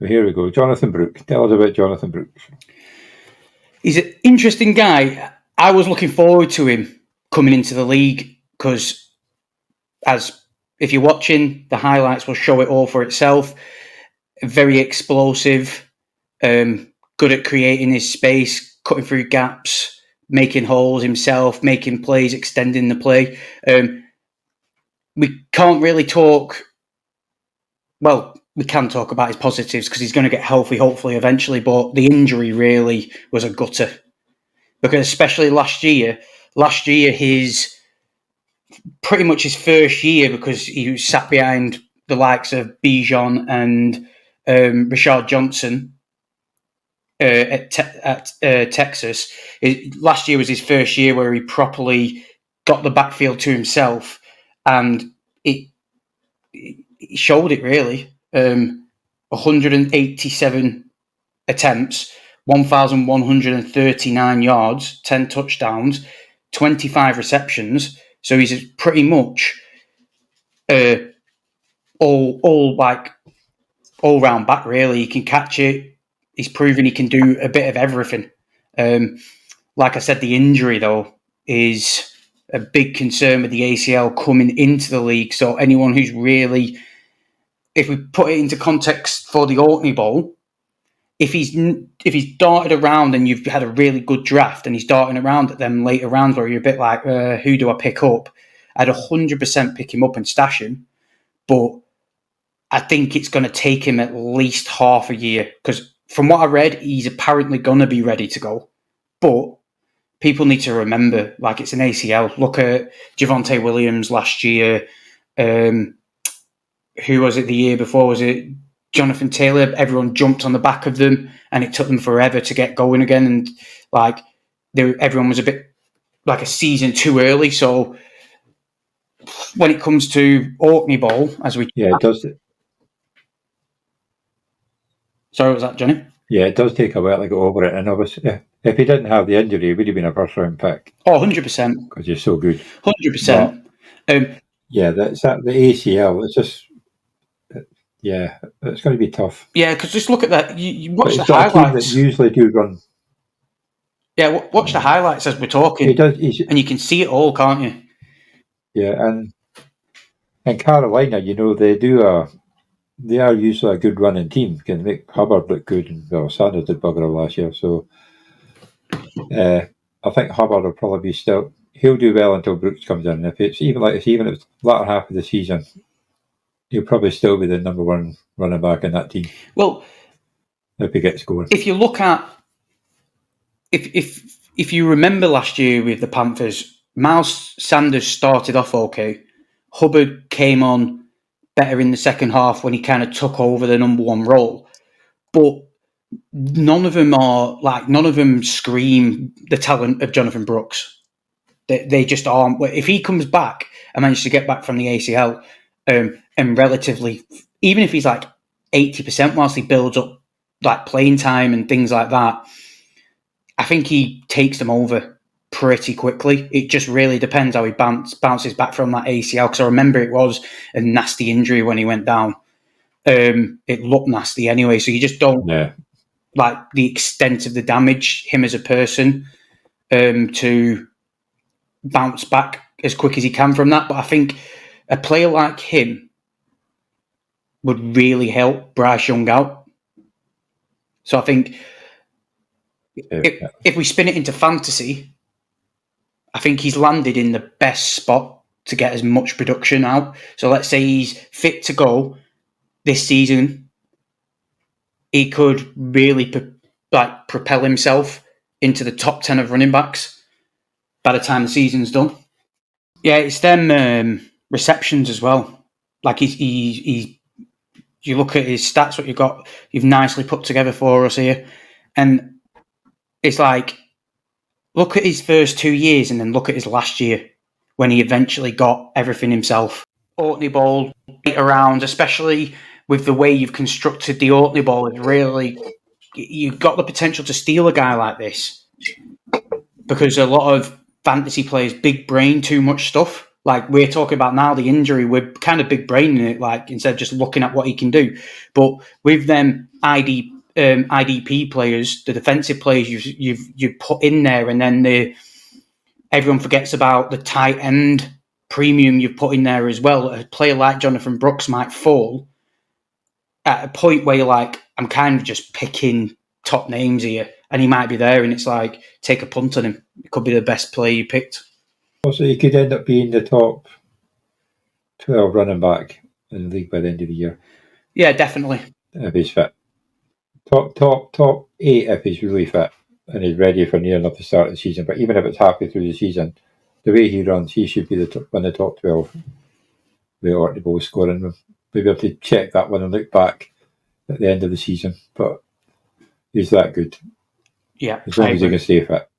Here we go. Jonathan Brooks. Tell us about Jonathan Brooks. He's an interesting guy. I was looking forward to him coming into the league because, as if you're watching, the highlights will show it all for itself. Very explosive, good at creating his space, cutting through gaps, making holes himself, making plays, extending the play. We can't really talk... Well, we can talk about his positives because he's going to get healthy, hopefully, eventually. But the injury really was a gutter. Because especially last year, his pretty much his first year, because he sat behind the likes of Bijan and Rashard Johnson at Texas. Last year was his first year where he properly got the backfield to himself, and it showed it really. 187 attempts, 1,139 yards, 10 touchdowns, 25 receptions. So he's pretty much all-round back, really. He can catch it. He's proven he can do a bit of everything. Like I said, the injury, though, is a big concern with the ACL coming into the league. So anyone who's really... If we put it into context for the OrkneyBowl, if he's darted around and you've had a really good draft and he's darting around at them later rounds where you're a bit like, who do I pick up? I'd 100% pick him up and stash him. But I think it's going to take him at least half a year because from what I read, he's apparently going to be ready to go. But people need to remember, like, it's an ACL. Look at Javonte Williams last year. Who was it the year before? Was it Jonathan Taylor? Everyone jumped on the back of them and it took them forever to get going again. And like everyone was a bit like a season too early. So when it comes to OrkneyBowl, as we... Yeah, it does. Sorry, was that Johnny? Yeah, it does take a while to go over it. And obviously, if he didn't have the injury, he would have been a first-round pick. Oh, 100%. Because he's so good. 100%. Yeah, the ACL, it's just... Yeah, it's going to be tough. Yeah, because just look at that. You watch the highlights. A team that usually do run. Yeah, watch the highlights as we're talking. And you can see it all, can't you? Yeah, and Carolina, you know, they are usually a good running team. Can make Hubbard look good, and Sanders did bugger all last year. So I think Hubbard will probably he'll do well until Brooks comes in. If it's even if it's the latter half of the season, he'll probably still be the number one running back in that team. Well, if he gets going. If you look at if you remember last year with the Panthers, Miles Sanders started off okay. Hubbard came on better in the second half when he kind of took over the number one role. But none of them scream the talent of Jonathan Brooks. They just aren't. If he comes back and manages to get back from the ACL, and relatively, even if he's like 80% whilst he builds up like playing time and things like that, I think he takes them over pretty quickly. It just really depends how he bounces back from that ACL, because I remember it was a nasty injury when he went down. It looked nasty anyway, so you just don't like the extent of the damage, him as a person, to bounce back as quick as he can from that. But I think a player like him would really help Bryce Young out. So I think if we spin it into fantasy, I think he's landed in the best spot to get as much production out. So let's say he's fit to go this season. He could really propel himself into the top 10 of running backs by the time the season's done. Yeah, it's them receptions as well. Like he's you look at his stats, what you've nicely put together for us here, and it's like, look at his first 2 years and then look at his last year when he eventually got everything himself. OrkneyBowl right around, especially with the way you've constructed the OrkneyBowl, is really, you've got the potential to steal a guy like this, because a lot of fantasy players big brain too much stuff. Like we're talking about now, the injury, we're kind of big braining it, like instead of just looking at what he can do. But with them IDP players, the defensive players you've put in there, and then everyone forgets about the tight end premium you've put in there as well. A player like Jonathan Brooks might fall at a point where you're like, I'm kind of just picking top names here, and he might be there, and it's like, take a punt on him. It could be the best player you picked. Also, he could end up being the top 12 running back in the league by the end of the year. Yeah, definitely. If he's fit. Top 8 if he's really fit and he's ready for near enough to start the season. But even if it's halfway through the season, the way he runs, he should be one of the top 12 with OrkneyBowl scoring. We'll be able to check that one and look back at the end of the season. But he's that good. Yeah, as long as he can stay fit.